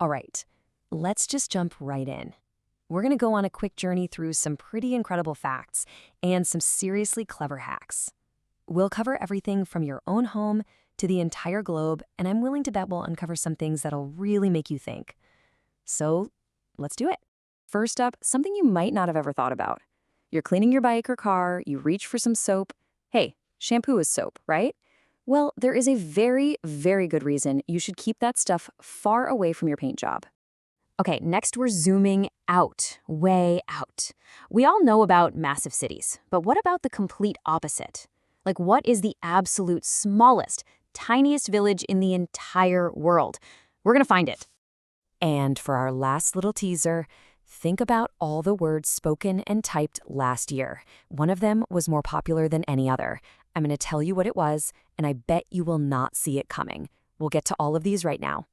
All right, let's just jump right in. We're going to go on a quick journey through some pretty incredible facts and some seriously clever hacks. We'll cover everything from your own home to the entire globe, and I'm willing to bet we'll uncover some things that'll really make you think. So, let's do it. First up, something you might not have ever thought about. You're cleaning your bike or car, you reach for some soap. Hey, shampoo is soap, right? Well, there is a very, very good reason you should keep that stuff far away from your paint job. Okay, next we're zooming out, way out. We all know about massive cities, but what about the complete opposite? Like, what is the absolute smallest, tiniest village in the entire world? We're gonna find it. And for our last little teaser, think about all the words spoken and typed last year. One of them was more popular than any other. I'm going to tell you what it was, and I bet you will not see it coming. We'll get to all of these right now.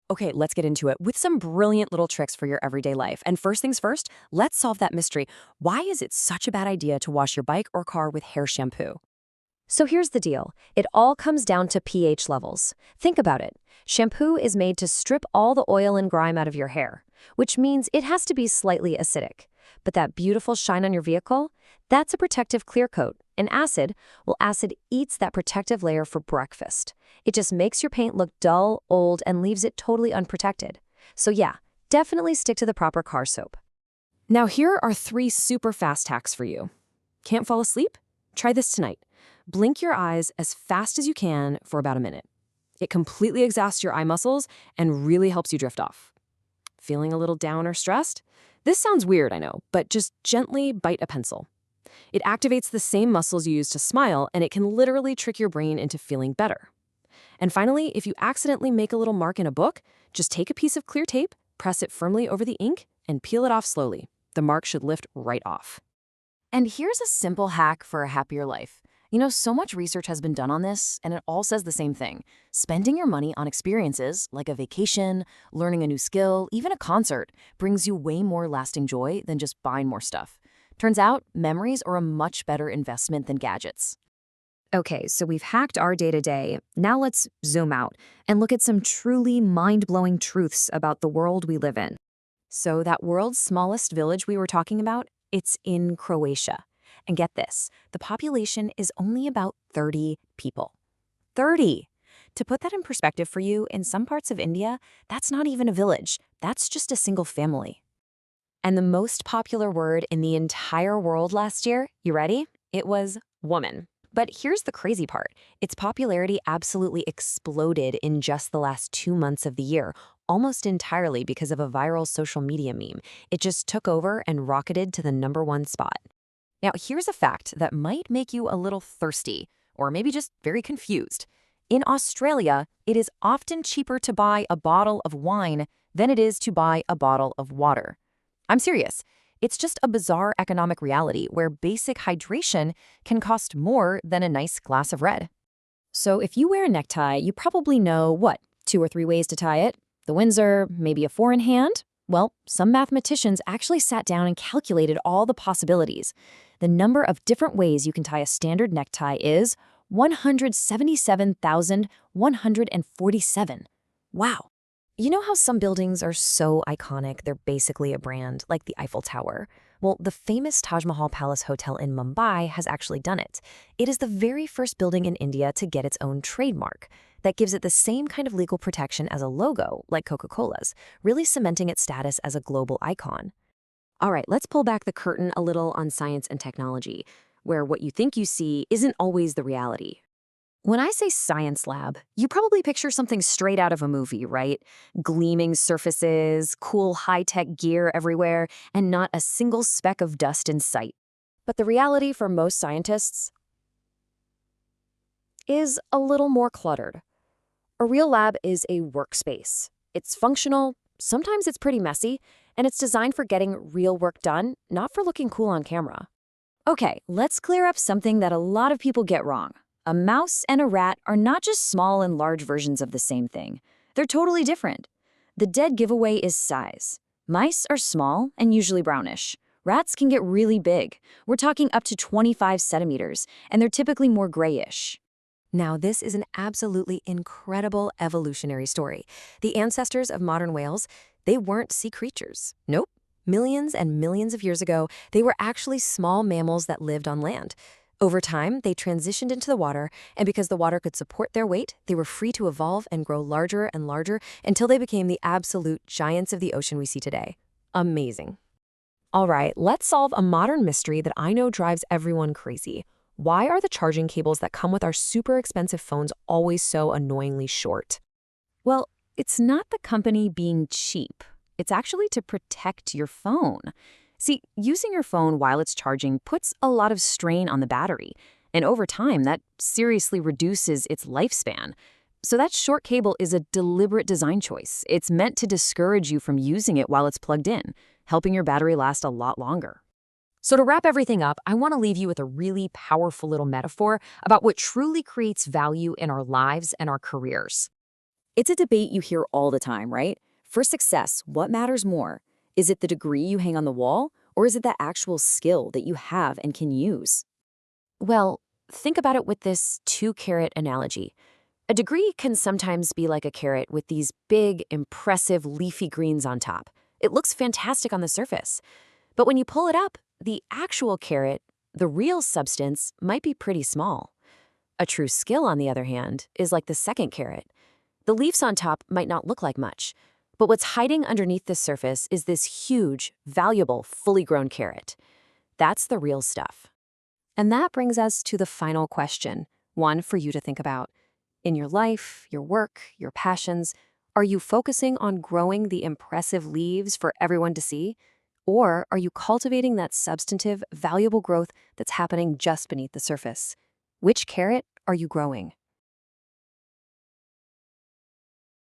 Okay, let's get into it with some brilliant little tricks for your everyday life. And first things first, let's solve that mystery. Why is it such a bad idea to wash your bike or car with hair shampoo? So here's the deal. It all comes down to pH levels. Think about it. Shampoo is made to strip all the oil and grime out of your hair, which means it has to be slightly acidic. But that beautiful shine on your vehicle, that's a protective clear coat. And acid, well, acid eats that protective layer for breakfast. It just makes your paint look dull, old, and leaves it totally unprotected. So yeah, definitely stick to the proper car soap. Now here are 3 super fast hacks for you. Can't fall asleep? Try this tonight. Blink your eyes as fast as you can for about a minute. It completely exhausts your eye muscles and really helps you drift off. Feeling a little down or stressed? This sounds weird, I know, but just gently bite a pencil. It activates the same muscles you use to smile, and it can literally trick your brain into feeling better. And finally, if you accidentally make a little mark in a book, just take a piece of clear tape, press it firmly over the ink, and peel it off slowly. The mark should lift right off. And here's a simple hack for a happier life. You know, so much research has been done on this, and it all says the same thing. Spending your money on experiences, like a vacation, learning a new skill, even a concert, brings you way more lasting joy than just buying more stuff. Turns out, memories are a much better investment than gadgets. Okay, so we've hacked our day-to-day. Now let's zoom out and look at some truly mind-blowing truths about the world we live in. So that world's smallest village we were talking about, it's in Croatia. And get this, the population is only about 30 people. 30! To put that in perspective for you, in some parts of India, that's not even a village. That's just a single family. And the most popular word in the entire world last year, you ready? It was woman. But here's the crazy part. Its popularity absolutely exploded in just the last 2 months of the year, almost entirely because of a viral social media meme. It just took over and rocketed to the #1 spot. Now, here's a fact that might make you a little thirsty, or maybe just very confused. In Australia, it is often cheaper to buy a bottle of wine than it is to buy a bottle of water. I'm serious. It's just a bizarre economic reality where basic hydration can cost more than a nice glass of red. So if you wear a necktie, you probably know, 2 or 3 ways to tie it? The Windsor, maybe a 4 in hand? Well, some mathematicians actually sat down and calculated all the possibilities. The number of different ways you can tie a standard necktie is 177,147. Wow. You know how some buildings are so iconic they're basically a brand, like the Eiffel Tower? Well, the famous Taj Mahal Palace Hotel in Mumbai has actually done it. It is the very first building in India to get its own trademark. That gives it the same kind of legal protection as a logo, like Coca-Cola's, really cementing its status as a global icon. All right, let's pull back the curtain a little on science and technology, where what you think you see isn't always the reality. When I say science lab, you probably picture something straight out of a movie, right? Gleaming surfaces, cool high-tech gear everywhere, and not a single speck of dust in sight. But the reality for most scientists is a little more cluttered. A real lab is a workspace. It's functional, sometimes it's pretty messy, and it's designed for getting real work done, not for looking cool on camera. Okay, let's clear up something that a lot of people get wrong. A mouse and a rat are not just small and large versions of the same thing. They're totally different. The dead giveaway is size. Mice are small and usually brownish. Rats can get really big. We're talking up to 25 centimeters, and they're typically more grayish. Now, this is an absolutely incredible evolutionary story. The ancestors of modern whales, they weren't sea creatures. Nope. Millions and millions of years ago, they were actually small mammals that lived on land. Over time, they transitioned into the water, and because the water could support their weight, they were free to evolve and grow larger and larger until they became the absolute giants of the ocean we see today. Amazing. All right, let's solve a modern mystery that I know drives everyone crazy. Why are the charging cables that come with our super expensive phones always so annoyingly short? Well, it's not the company being cheap. It's actually to protect your phone. See, using your phone while it's charging puts a lot of strain on the battery, and over time, that seriously reduces its lifespan. So that short cable is a deliberate design choice. It's meant to discourage you from using it while it's plugged in, helping your battery last a lot longer. So to wrap everything up, I want to leave you with a really powerful little metaphor about what truly creates value in our lives and our careers. It's a debate you hear all the time, right? For success, what matters more? Is it the degree you hang on the wall, or is it the actual skill that you have and can use? Well, think about it with this two-carrot analogy. A degree can sometimes be like a carrot with these big, impressive leafy greens on top. It looks fantastic on the surface. But when you pull it up, the actual carrot, the real substance, might be pretty small. A true skill, on the other hand, is like the second carrot. The leaves on top might not look like much, but what's hiding underneath the surface is this huge, valuable, fully grown carrot. That's the real stuff. And that brings us to the final question, one for you to think about. In your life, your work, your passions, are you focusing on growing the impressive leaves for everyone to see? Or are you cultivating that substantive, valuable growth that's happening just beneath the surface? Which carrot are you growing?